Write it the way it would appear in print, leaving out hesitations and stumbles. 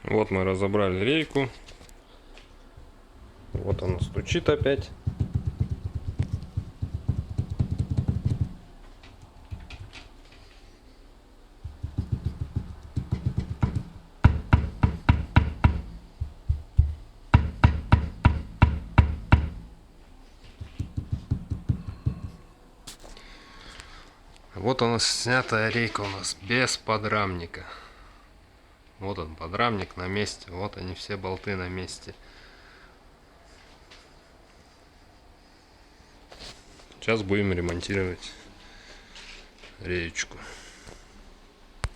Вот мы разобрали рейку. Вот она стучит опять. Вот у нас снятая рейка у нас без подрамника. Вот он, подрамник на месте. Вот они, все болты на месте. Сейчас будем ремонтировать реечку.